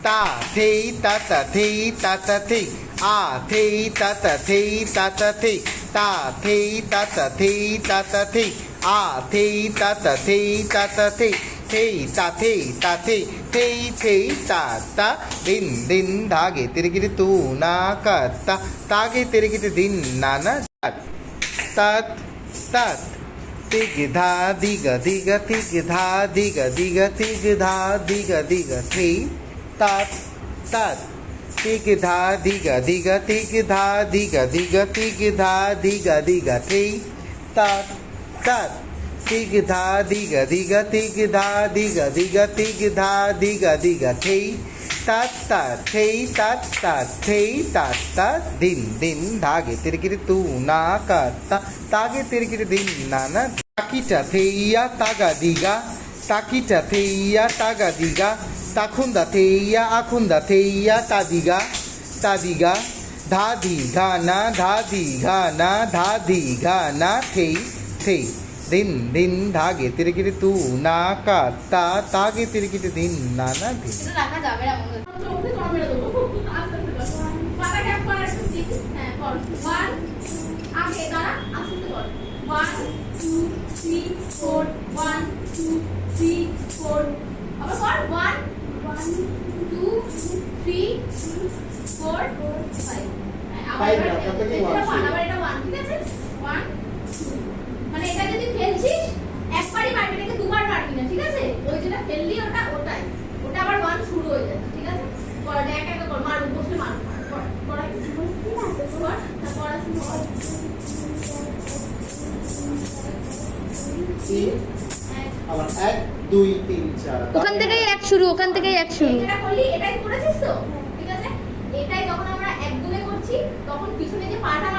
তা থেই তা তা থেই তা তা থেই আ থেই তা তা থেই তা তা থেই তা থেই তা তা থেই তা তা থেই আ থেই তা তা থেই তা তা থেই থেই তা থেই তা থেই থেই থেই তা তা দিন দিন ধাগে তিরগিরি তু না কাতা তাগে তিরগিরি দিন না না तात तात तिग धा दिग दिग तिग धा दिग दिग तिग धा दिग दिग थी तात तात तिग धा दिग दिग तिग धा दिग दिग तिग धा दिग दिग थी तात तात तिग धा दिग दिग तिग धा दिग दिग तिग धा दिग दिग थी तात तात थेई तात तात थेई तात तात दिन दिन धागे तिरकिरी तू ना काता तागे तिरकिरी दिन नाना ताकीचा थेइया तागा दिगा ताकीचा थेइया तागा दिगा ताखुंदा थेइया आखुंदा थेइया तादिगा तादिगा धादी घाना धादी घाना धादी घाना थेई थेई दिन दिन धागे तिरकिरी तू ना काता तागे तिरकिरी दिन नाना दिन এটা রাখা যাবে না মনে হচ্ছে ওকে তোমার মেরে দেবো আস্তে আস্তে কর পাতা গ্যাপ কর একটু ঠিক হ্যাঁ কর 1 আগে দাঁড়া আস্তে আস্তে কর 1 2 3 4 1 2 3 4 আবার কর 1 2 3 4 5 আবার এটা আবার এটা 1 ঠিক আছে 1 2 মানে এটা যদি ফেলছিস একবারই মারবি এটাকে দুবার মারবি না ঠিক আছে ওই যেটা ফেললি ওটা ওটাই ওটা আবার 1 শুরু হয়ে যাচ্ছে ঠিক আছে কর এক এক করে মার বসে মার কর কর তারপর আবার 1 2 3 4 ওখান থেকেই এক শুরু ওখান থেকেই এক শুরু এটা করলি এটাই করেছিস তো ঠিক আছে এটাই যখন আমরা এক দুলে করছি তখন পিছনে যে পাটা